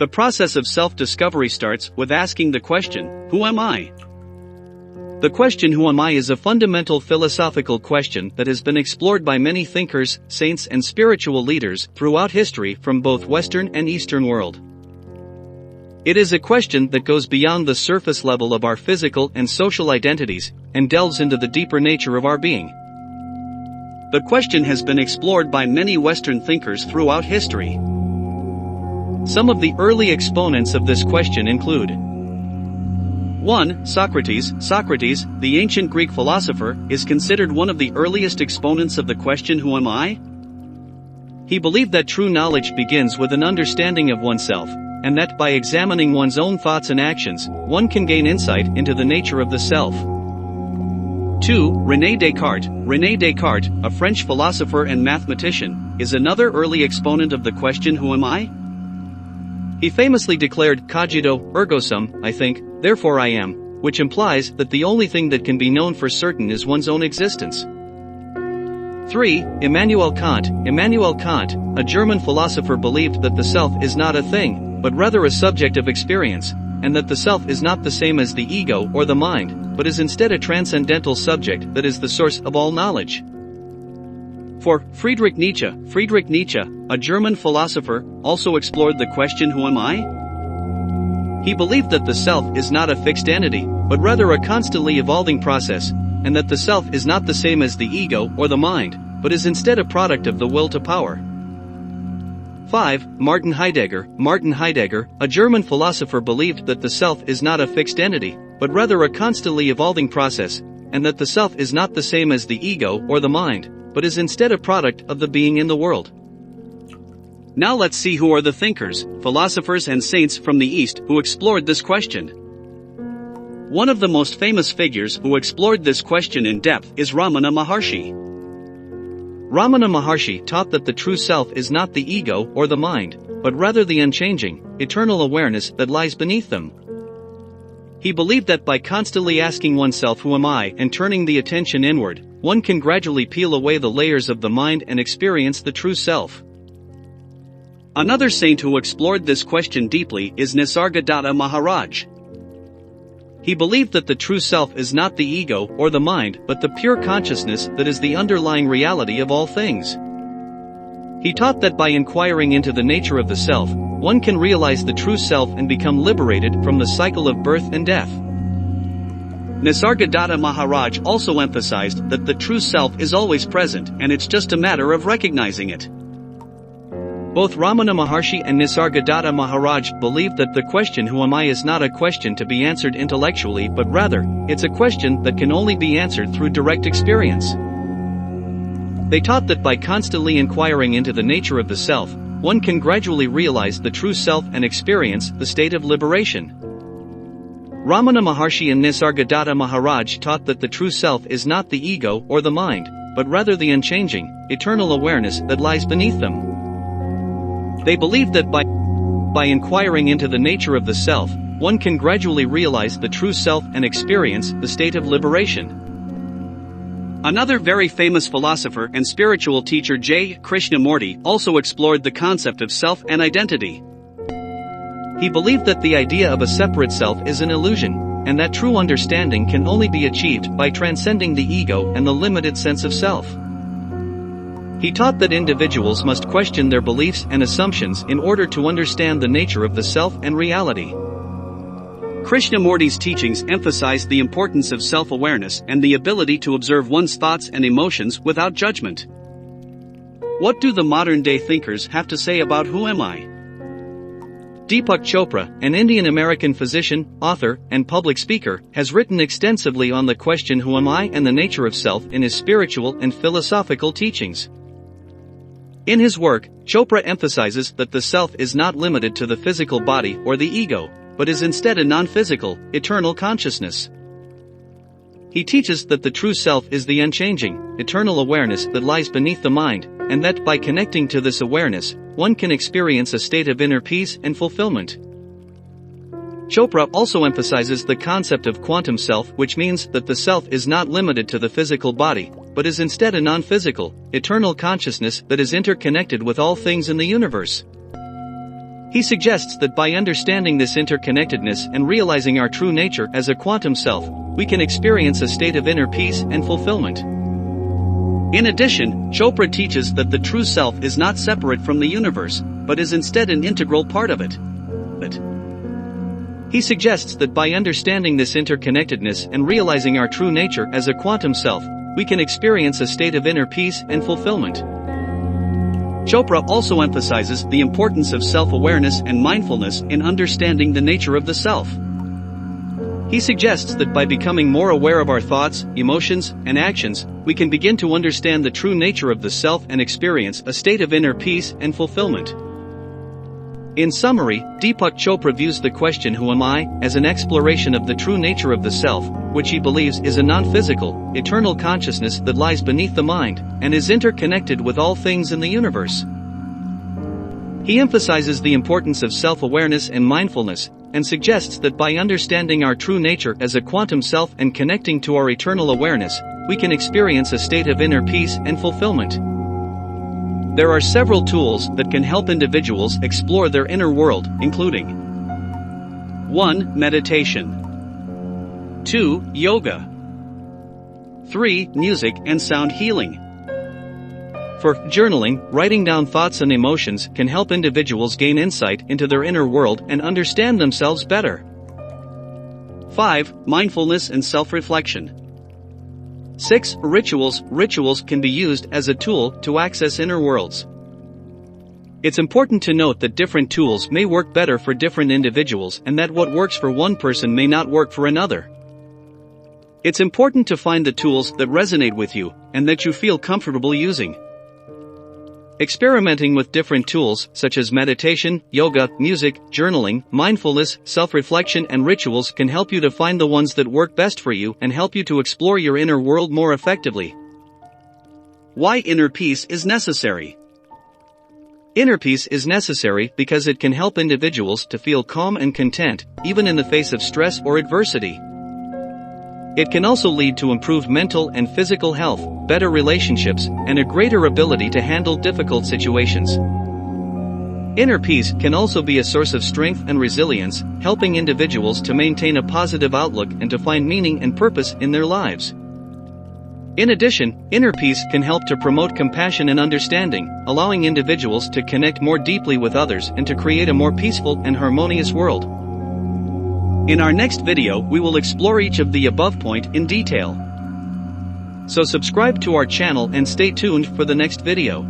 The process of self-discovery starts with asking the question, who am I? The question who am I is a fundamental philosophical question that has been explored by many thinkers, saints and spiritual leaders throughout history from both Western and Eastern world. It is a question that goes beyond the surface level of our physical and social identities and delves into the deeper nature of our being. The question has been explored by many Western thinkers throughout history. Some of the early exponents of this question include 1. Socrates. Socrates, the ancient Greek philosopher, is considered one of the earliest exponents of the question who am I? He believed that true knowledge begins with an understanding of oneself, and that by examining one's own thoughts and actions, one can gain insight into the nature of the self. 2. René Descartes. René Descartes, a French philosopher and mathematician, is another early exponent of the question who am I? He famously declared, cogito, ergo sum, I think, therefore I am, which implies that the only thing that can be known for certain is one's own existence. 3. Immanuel Kant. Immanuel Kant, a German philosopher, believed that the self is not a thing, but rather a subject of experience, and that the self is not the same as the ego or the mind, but is instead a transcendental subject that is the source of all knowledge. 4. Friedrich Nietzsche. Friedrich Nietzsche, a German philosopher, also explored the question who am I? He believed that the self is not a fixed entity, but rather a constantly evolving process, and that the self is not the same as the ego or the mind, but is instead a product of the will to power. 5. Martin Heidegger. Martin Heidegger, a German philosopher, believed that the self is not a fixed entity, but rather a constantly evolving process, and that the self is not the same as the ego or the mind, but is instead a product of the being in the world. Now let's see who are the thinkers, philosophers and saints from the East who explored this question. One of the most famous figures who explored this question in depth is Ramana Maharshi. Ramana Maharshi taught that the true self is not the ego or the mind, but rather the unchanging, eternal awareness that lies beneath them. He believed that by constantly asking oneself who am I and turning the attention inward, one can gradually peel away the layers of the mind and experience the true self. Another saint who explored this question deeply is Nisargdatta Maharaj. He believed that the true self is not the ego or the mind but the pure consciousness that is the underlying reality of all things. He taught that by inquiring into the nature of the self, one can realize the true self and become liberated from the cycle of birth and death. Nisargdatta Maharaj also emphasized that the true self is always present and it's just a matter of recognizing it. Both Ramana Maharshi and Nisargdatta Maharaj believed that the question who am I is not a question to be answered intellectually but rather, it's a question that can only be answered through direct experience. They taught that by constantly inquiring into the nature of the self, one can gradually realize the true self and experience the state of liberation. Ramana Maharshi and Nisargdatta Maharaj taught that the true self is not the ego or the mind, but rather the unchanging, eternal awareness that lies beneath them. They believed that by inquiring into the nature of the self, one can gradually realize the true self and experience the state of liberation. Another very famous philosopher and spiritual teacher, Krishnamurti, also explored the concept of self and identity. He believed that the idea of a separate self is an illusion, and that true understanding can only be achieved by transcending the ego and the limited sense of self. He taught that individuals must question their beliefs and assumptions in order to understand the nature of the self and reality. Krishnamurti's teachings emphasized the importance of self-awareness and the ability to observe one's thoughts and emotions without judgment. What do the modern-day thinkers have to say about who am I? Deepak Chopra, an Indian-American physician, author, and public speaker, has written extensively on the question who am I and the nature of self in his spiritual and philosophical teachings. In his work, Chopra emphasizes that the self is not limited to the physical body or the ego, but is instead a non-physical, eternal consciousness. He teaches that the true self is the unchanging, eternal awareness that lies beneath the mind, and that by connecting to this awareness, one can experience a state of inner peace and fulfillment. Chopra also emphasizes the concept of quantum self, which means that the self is not limited to the physical body, but is instead a non-physical, eternal consciousness that is interconnected with all things in the universe. He suggests that by understanding this interconnectedness and realizing our true nature as a quantum self, we can experience a state of inner peace and fulfillment. In addition, Chopra teaches that the true self is not separate from the universe, but is instead an integral part of it. He suggests that by understanding this interconnectedness and realizing our true nature as a quantum self, we can experience a state of inner peace and fulfillment. Chopra also emphasizes the importance of self-awareness and mindfulness in understanding the nature of the self. He suggests that by becoming more aware of our thoughts, emotions, and actions, we can begin to understand the true nature of the self and experience a state of inner peace and fulfillment. In summary, Deepak Chopra views the question "Who am I?" as an exploration of the true nature of the self, which he believes is a non-physical, eternal consciousness that lies beneath the mind, and is interconnected with all things in the universe. He emphasizes the importance of self-awareness and mindfulness, and suggests that by understanding our true nature as a quantum self and connecting to our eternal awareness, we can experience a state of inner peace and fulfillment. There are several tools that can help individuals explore their inner world, including 1. Meditation. 2. Yoga. 3. Music and sound healing. For journaling, writing down thoughts and emotions can help individuals gain insight into their inner world and understand themselves better. 5. Mindfulness and self-reflection. 6. Rituals. Rituals can be used as a tool to access inner worlds. It's important to note that different tools may work better for different individuals and that what works for one person may not work for another. It's important to find the tools that resonate with you and that you feel comfortable using. Experimenting with different tools such as meditation, yoga, music, journaling, mindfulness, self-reflection and rituals can help you to find the ones that work best for you and help you to explore your inner world more effectively. Why inner peace is necessary? Inner peace is necessary because it can help individuals to feel calm and content, even in the face of stress or adversity. It can also lead to improved mental and physical health, better relationships, and a greater ability to handle difficult situations. Inner peace can also be a source of strength and resilience, helping individuals to maintain a positive outlook and to find meaning and purpose in their lives. In addition, inner peace can help to promote compassion and understanding, allowing individuals to connect more deeply with others and to create a more peaceful and harmonious world. In our next video, we will explore each of the above points in detail. So subscribe to our channel and stay tuned for the next video.